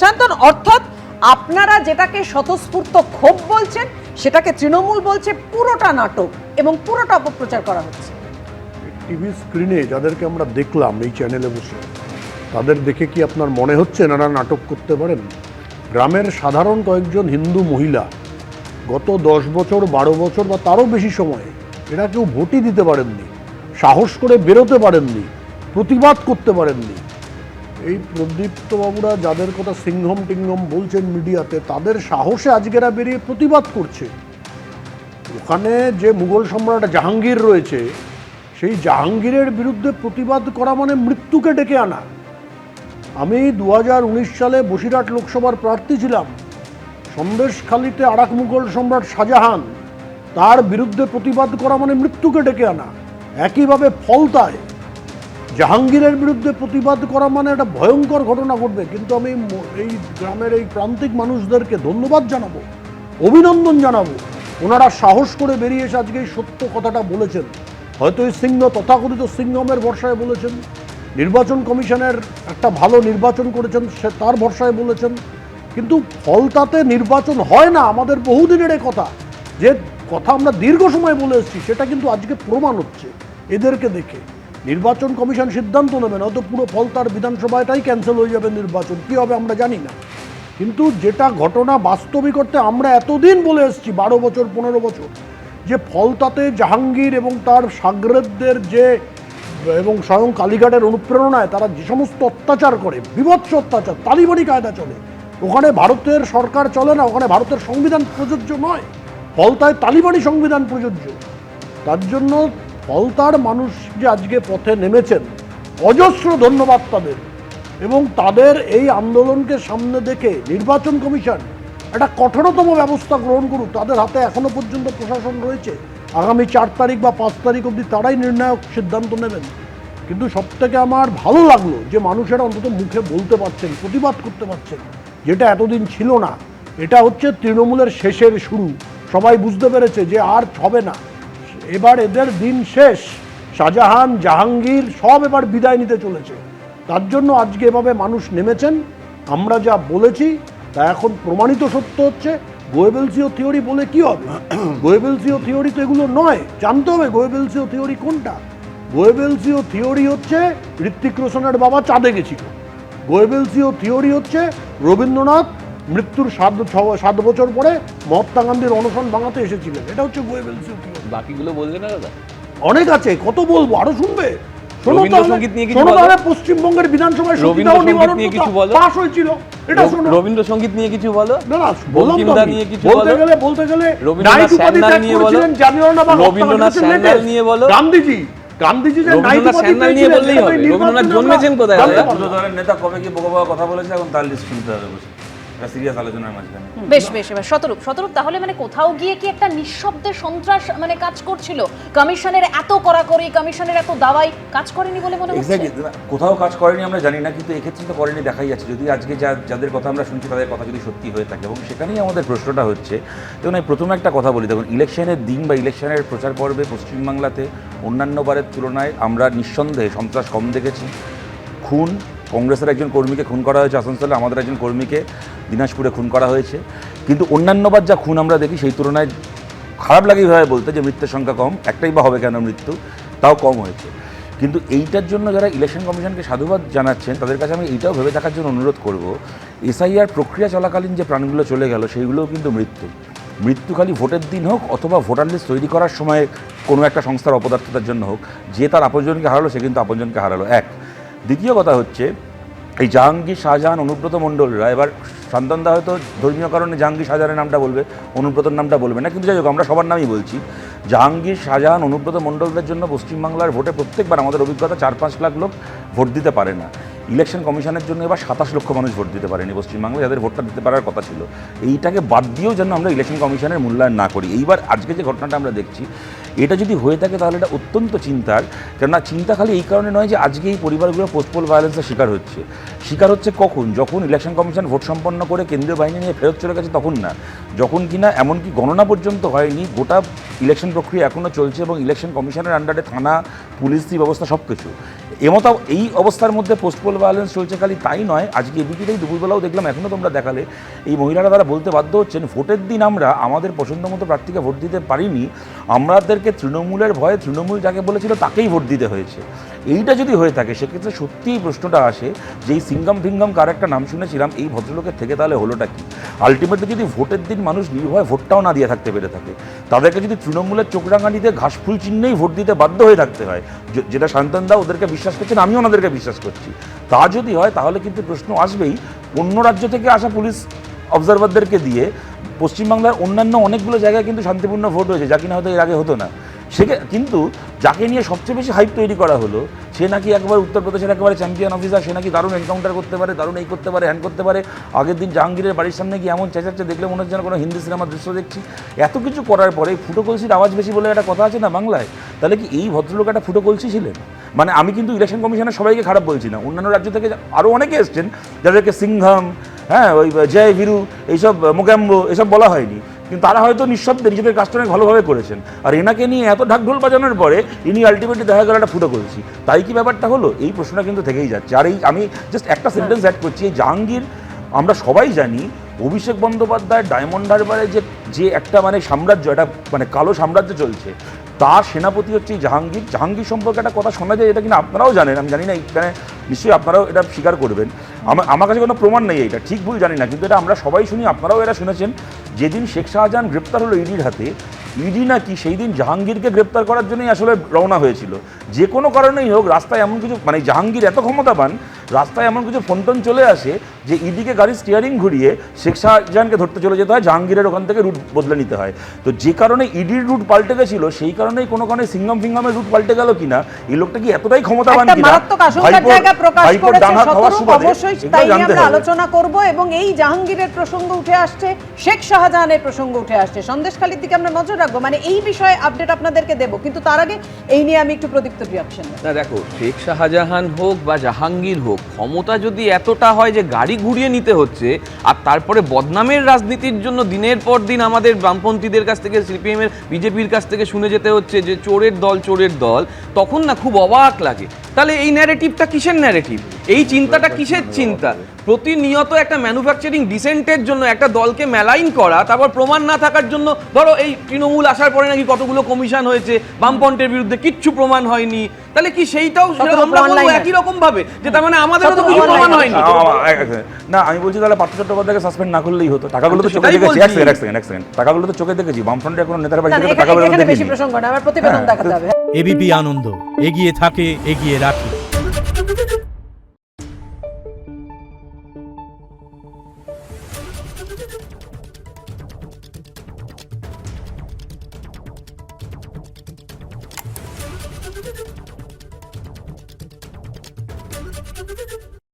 শান্তন, অর্থাৎ আপনারা যেটাকে স্বতঃস্ফূর্ত ক্ষোভ বলছেন সেটাকে তৃণমূল বলছে পুরোটা নাটক এবং পুরোটা অপপ্রচার করা হচ্ছে। টিভি স্ক্রিনে যাদেরকে আমরা দেখলাম এই চ্যানেলে বসে, তাদের দেখে কি আপনার মনে হচ্ছে এনারা নাটক করতে পারেন? গ্রামের সাধারণ কয়েকজন হিন্দু মহিলা গত 10 বছর 12 বছর বা তারও বেশি সময়ে এরা কেউ ভোটই দিতে পারেননি, সাহস করে বেরোতে পারেননি, প্রতিবাদ করতে পারেননি। এই প্রদীপ্তবাবুরা যাদের কথা সিংহম টিংহম বলছেন মিডিয়াতে, তাদের সাহসে আজকেরা বেরিয়ে প্রতিবাদ করছে। ওখানে যে মুঘল সম্রাট জাহাঙ্গীর রয়েছে, সেই জাহাঙ্গীরের বিরুদ্ধে প্রতিবাদ করা মানে মৃত্যুকে ডেকে আনা। আমি 2019 সালে বসিরহাট লোকসভার প্রার্থী ছিলাম। সন্দেশখালীতে আরাক মুঘল সম্রাট শাহজাহান, তার বিরুদ্ধে প্রতিবাদ করা মানে মৃত্যুকে ডেকে আনা। একইভাবে ফলতায় জাহাঙ্গীরের বিরুদ্ধে প্রতিবাদ করা মানে একটা ভয়ঙ্কর ঘটনা ঘটবে। কিন্তু আমি এই গ্রামের এই প্রান্তিক মানুষদেরকে ধন্যবাদ জানাবো, অভিনন্দন জানাবো। ওনারা সাহস করে বেরিয়ে এসে আজকে এই সত্য কথাটা বলেছেন। হয়তো এই সিংহ তথাকথিত সিংহমের ভরসায় বলেছেন, নির্বাচন কমিশনের একটা ভালো নির্বাচন করেছেন সে তার ভরসায় বলেছেন, কিন্তু ফলতাতে নির্বাচন হয় না। আমাদের বহুদিনের এই কথা, যে কথা আমরা দীর্ঘ সময় বলে এসেছি, সেটা কিন্তু আজকে প্রমাণ হচ্ছে এদেরকে দেখে। নির্বাচন কমিশন সিদ্ধান্ত নেবেন, হয়তো পুরো ফলতার বিধানসভাটাই ক্যান্সেল হয়ে যাবে, নির্বাচন কী হবে আমরা জানি না। কিন্তু যেটা ঘটনা বাস্তবিক করতে আমরা এতদিন বলে এসেছি, 12 বছর 15 বছর, যে ফলতাতে জাহাঙ্গীর এবং তার সাগরেদদের যে এবং স্বয়ং কালীঘাটের অনুপ্রেরণায় তারা যে সমস্ত অত্যাচার করে, বিভৎস অত্যাচার, তালিবানি কায়দা চলে। ওখানে ভারতের সরকার চলে না, ওখানে ভারতের সংবিধান প্রযোজ্য নয়, ফলতায় তালিবানি সংবিধান প্রযোজ্য। তার জন্য ফলতার মানুষ যে আজকে পথে নেমেছেন, অজস্র ধন্যবাদ তাদের। এবং তাদের এই আন্দোলনকে সামনে দেখে নির্বাচন কমিশন একটা কঠোরতম ব্যবস্থা গ্রহণ করুক। তাদের হাতে এখনো পর্যন্ত প্রশাসন রয়েছে, আগামী 4 তারিখ বা 5 তারিখ অবধি তারাই নির্ণায়ক সিদ্ধান্ত নেবেন। কিন্তু সবথেকে আমার ভালো লাগলো যে মানুষেরা অন্তত মুখে বলতে পারছেন, প্রতিবাদ করতে পারছেন, যেটা এতদিন ছিল না। এটা হচ্ছে তৃণমূলের শেষের শুরু। সবাই বুঝতে পেরেছে যে আর হবে না, এবার এদের দিন শেষ। শাহজাহান, জাহাঙ্গীর সব এবার বিদায় নিতে চলেছে। তার জন্য আজকে এভাবে মানুষ নেমেছেন। আমরা যা বলেছি তা এখন প্রমাণিত সত্য হচ্ছে। গোয়েবেলসীয় থিওরি বলে কি হবে? গোয়েবেলসীয় থিওরি তো এগুলো নয়, জানতে হবে গোয়েবেলসীয় থিওরি কোনটা। গোয়েবেলসীয় থিওরি হচ্ছে ঋত্বিক রোশনের বাবা চাঁদে গেছিল। গোয়েবেলসীয় থিওরি হচ্ছে রবীন্দ্রনাথ মৃত্যুর 7 বছর পরে মহাত্মা গান্ধীর অনশন ভাঙাতে এসেছিলেন। এটা হচ্ছে গোয়েবেলসীয় থিওরি। বাকিগুলো বললে না দাদা? অনেক আছে, কত বলবো, আরো শুনবে। রবীন্দ্রসঙ্গীত নিয়ে কিছু বলো। পশ্চিমবঙ্গের বিধানসভায় রবীন্দ্রসঙ্গীত নিয়ে কিছু বলো। পাস হয়েছিল, এটা শোনো। রবীন্দ্রসঙ্গীত নিয়ে কিছু বলো। না না, বললাম তো আমি। নিয়ে কিছু বলতে বলো। গেলে রবীন্দ্রনাথ স্যান্ডাল নিয়ে বলো। রবীন্দ্রনাথ স্যান্ডাল নিয়ে বলো। গান্ধীজি যে রবীন্দ্রনাথ স্যান্ডাল নিয়ে বললেই হবে। রবীন্দ্রনাথ জন্মেছেন কোথায়? দুটো দলের নেতা কবে কি বোকা কথা বলেছে এখন তার লিস্ট শুনতে হবে বসে, একটা সিরিয়াস আলোচনার মাঝখানে। বেশ বেশ, এবার শতরূপ তাহলে মানে কোথাও গিয়ে কি একটা নিঃশব্দে সন্ত্রাস মানে কাজ করছিল? কমিশনের এত কড়াকড়ি, কমিশনের এত দাওয়াই কাজ করেনি বলে মনে হচ্ছে? এক্স্যাক্টলি, কোথাও কাজ করেনি আমরা জানি না, কিন্তু এক্ষেত্রে তো করেনি দেখাই যাচ্ছে। যদি আজকে যাদের কথা আমরা শুনছি তাদের কথা যদি সত্যি হয়ে থাকে, এবং সেখানেই আমাদের প্রশ্নটা হচ্ছে। দেখুন, আমি প্রথমে একটা কথা বলি, দেখুন ইলেকশনের দিন বা ইলেকশনের প্রচার পর্বে পশ্চিমবাংলাতে অন্যান্য বারের তুলনায় আমরা নিঃসন্দেহে সন্ত্রাস কম দেখেছি। খুন, কংগ্রেসের একজন কর্মীকে খুন করা হয়েছে আসানসোলে, আমাদের একজন কর্মীকে দিনাজপুরে খুন করা হয়েছে। কিন্তু অন্যান্যবার যা খুন আমরা দেখি সেই তুলনায় খারাপ লাগে এইভাবে বলতে যে মৃত্যুর সংখ্যা কম, একটাই বা হবে কেন মৃত্যু, তাও কম হয়েছে। কিন্তু এইটার জন্য যারা ইলেকশন কমিশনকে সাধুবাদ জানাচ্ছেন তাদের কাছে আমি এইটাও ভেবে দেখার জন্য অনুরোধ করব, এসআইআর প্রক্রিয়া চলাকালীন যে প্রাণগুলো চলে গেল সেইগুলোও কিন্তু মৃত্যু খালি ভোটের দিন হোক অথবা ভোটার লিস্ট তৈরি করার সময় কোনো একটা সংস্থার অপদার্থতার জন্য হোক, যে তার আপনজনকে হারালো সে কিন্তু আপনজনকে হারালো। এক, দ্বিতীয় কথা হচ্ছে এই জাহাঙ্গীর, শাহজাহান, অনুব্রত মণ্ডলরা, এবার শান্তনদা হয়তো ধর্মীয় কারণে জাহাঙ্গীর শাহজাহানের নামটা বলবে, অনুব্রতর নামটা বলবে না, কিন্তু যাই হোক আমরা সবার নামই বলছি। জাহাঙ্গীর, শাহজাহান, অনুব্রত মণ্ডলদের জন্য পশ্চিমবাংলার ভোটে প্রত্যেকবার আমাদের অভিজ্ঞতা 4-5 লাখ লোক ভোট দিতে পারে না। ইলেকশন কমিশনের জন্য এবার 27 লক্ষ মানুষ ভোট দিতে পারেনি পশ্চিমবাংলায়, যাদের ভোটটা দিতে পারার কথা ছিল। এইটাকে বাদ দিয়েও যেন আমরা ইলেকশন কমিশনের মূল্যায়ন না করি। এইবার আজকে যে ঘটনাটা আমরা দেখছি, এটা যদি হয়ে থাকে তাহলে এটা অত্যন্ত চিন্তার। কেননা চিন্তা খালি এই কারণে নয় যে আজকে এই পরিবারগুলো পোস্টপোল ভায়োলেন্সের শিকার হচ্ছে কখন? যখন ইলেকশন কমিশন ভোট সম্পন্ন করে কেন্দ্রীয় বাহিনী নিয়ে ফেরত চলে গেছে তখন না, যখন কিনা এমনকি গণনা পর্যন্ত হয়নি, গোটা ইলেকশন প্রক্রিয়া এখনও চলছে এবং ইলেকশন কমিশনের আন্ডারে থানা, পুলিশ ব্যবস্থা সব কিছু। এমতো এই অবস্থার মধ্যে পোস্ট পোল ভায়োলেন্স চলছে, খালি তাই নয়, আজকে এবিপিতেই দুপুরবেলাও দেখলাম, এখনও তোমরা দেখালে, এই মহিলারা তারা বলতে বাধ্য হচ্ছেন ভোটের দিন আমরা আমাদের পছন্দ মতো প্রার্থীকে ভোট দিতে পারিনি, আমাদেরকে তৃণমূলের ভয়ে তৃণমূল যাকে বলেছিল তাকেই ভোট দিতে হয়েছে। এইটা যদি হয়ে থাকে সেক্ষেত্রে সত্যিই প্রশ্নটা আসে যে এই সিঙ্গাম ফিঙ্গাম কার একটা নাম শুনেছিলাম, এই ভদ্রলোকের থেকে তাহলে হলোটা কি? আলটিমেটলি যদি ভোটের দিন মানুষ নির্ভয়ে ভোটটাও না দিয়ে থাকতে পেরে থাকে, তাদেরকে যদি তৃণমূলের চোখরাঙানিতে ঘাসফুল চিহ্নেই ভোট দিতে বাধ্য হয়ে থাকতে হয়, যেটা শান্তনদা ওদেরকে বিশ্বাস করছেন, আমিও ওনাদেরকে বিশ্বাস করছি, তা যদি হয় তাহলে কিন্তু প্রশ্ন আসবেই অন্য রাজ্য থেকে আসা পুলিশ অবজারভারদেরকে দিয়ে পশ্চিমবাংলার অন্যান্য অনেকগুলো জায়গায় কিন্তু শান্তিপূর্ণ ভোট হয়েছে, যা কিনা হয়তো এর আগে হতো না। কিন্তু যাকে নিয়ে সবচেয়ে বেশি হাইপ তৈরি করা হলো, সে নাকি একবার উত্তরপ্রদেশের একেবারে চ্যাম্পিয়ন অফিসার, সে নাকি দারুণ এনকাউন্টার করতে পারে, দারুণ এই করতে পারে, হ্যান করতে পারে। আগের দিন জাহাঙ্গীরের বাড়ির সামনে গিয়ে এমন চেঁচাচ্ছে, দেখলে মনে হচ্ছে যেন কোনো হিন্দি সিনেমার দৃশ্য দেখছি। এত কিছু করার পরে ফুটো কলসির আওয়াজ বেশি বলে একটা কথা আছে না বাংলায়, তাহলে কি এই ভদ্রলোক একটা ফুটো কলসি ছিলেন? মানে আমি কিন্তু ইলেকশন কমিশনের সবাইকে খারাপ বলছি না, অন্যান্য রাজ্য থেকে আরও অনেকে এসছেন যাদেরকে সিংহাম, হ্যাঁ, ওই জয় ভিরু, এইসব মোগাম্বো এসব বলা হয়নি, কিন্তু তারা হয়তো নিঃশব্দে নিজেদের কাজটা অনেক ভালোভাবে করেছেন। আর এনাকে নিয়ে এত ঢাকঢোল বাজানোর পরে ইনি আলটিমেটলি দেখা গেল একটা ফুটো কলসি, তাই কি ব্যাপারটা হলো? এই প্রশ্নটা কিন্তু থেকেই যাচ্ছে। আর এই আমি জাস্ট একটা সেন্টেন্স অ্যাড করছি, এই জাহাঙ্গীর, আমরা সবাই জানি অভিষেক বন্দ্যোপাধ্যায় ডায়মন্ড হারবারে যে একটা মানে সাম্রাজ্য, একটা মানে কালো সাম্রাজ্য চলছে, তার সেনাপতি হচ্ছে এই জাহাঙ্গীর। জাহাঙ্গীর সম্পর্কে একটা কথা শোনা যায়, এটা কিনা আপনারাও জানেন, আমি জানি না, এখানে নিশ্চয়ই আপনারাও এটা স্বীকার করবেন। আমার কাছে কোনো প্রমাণ নেই, এটা ঠিক ভুল জানি না, কিন্তু এটা আমরা সবাই শুনি, আপনারাও এটা শুনেছেন। যেদিন শেখ শাহজাহান গ্রেপ্তার হলো ইডির হাতে, ইডি নাকি সেই দিন জাহাঙ্গীরকে গ্রেপ্তার করার জন্যই আসলে রওনা হয়েছিল। যে কোনো কারণেই হোক, রাস্তায় এমন কিছু, মানে জাহাঙ্গীর এত ক্ষমতাবান, রাস্তায় এমন কিছু ফোন টোন চলে আসে যে ইডিকে গাড়ির স্টিয়ারিং ঘুরিয়ে শেখ শাহজাহানকে ধরতে চলে যেতে হয়, জাহাঙ্গীরের ওখান থেকে রুট বদলে নিতে হয়। তো যে কারণে ইডির রুট পাল্টে গেছিল, সেই কারণেই কোনো কারণে সিঙ্গাম ফিঙ্গামের রুট পাল্টে গেল কিনা, এই লোকটা কি এতটাই ক্ষমতাবান কিনা, অবশ্যই তাই নিয়ে আমরা আলোচনা করব। এবং এই জাহাঙ্গীরের প্রসঙ্গ উঠে আসছে, শেখ শাহজাহানের প্রসঙ্গ উঠে আসছে, সন্দেশখালীর দিকে আমরা নজর রাখবো, মানে এই বিষয়ে আপডেট আপনাদেরকে দেবো। কিন্তু তার আগে এই নিয়ে আমি একটু প্রদীপ্ত রিঅ্যাকশন নেব। না দেখো, শেখ শাহজাহান হোক বা জাহাঙ্গীর হোক, ক্ষমতা যদি এতটা হয় যে গাড়ি ঘুরিয়ে নিতে হচ্ছে, আর তারপরে বদনামের রাজনীতির জন্য দিনের পর দিন আমাদের বামপন্থীদের কাছ থেকে, সিপিএম এর, বিজেপির কাছ থেকে শুনে যেতে হচ্ছে যে চোরের দল চোরের দল, তখন না খুব অবাক লাগে। তাহলে এই ন্যারেটিভটা কিসের ন্যারেটিভ? এই চিন্তাটা কিসের চিন্তা? প্রতিনিয়ত একটা ম্যানুফ্যাকচারিং ডিসেন্টের জন্য একটা দলকে মেলাইন করা, তারপর প্রমাণ না থাকার জন্য, ধরো এই তৃণমূল আসার পরে নাকি কতগুলো কমিশন হয়েছে, বামপন্থের বিরুদ্ধে কিচ্ছু প্রমাণ হয়নি, তাহলে কি সেইটাও আমরা বলবো একই রকম ভাবে যে তার মানে আমাদেরও তো কিছু প্রমাণ হয়নি? না, আমি বলছি তাহলে পার্থ চট্টোপাধ্যায়কে সাসপেন্ড না করলেই হতো। টাকাগুলো তো চোখে দেখেছি, এক সেকেন্ড, টাকাগুলো তো চোখে দেখেছি, বামফ্রন্টের কোনো নেতার বাড়ি থেকে টাকা বেরোতে দেখিনি। বেশি প্রসঙ্গ না, আমার প্রতিবেদন দেখাতে হবে। এবিপি আনন্দ, এগিয়ে থাকে, এগিয়ে রাখে।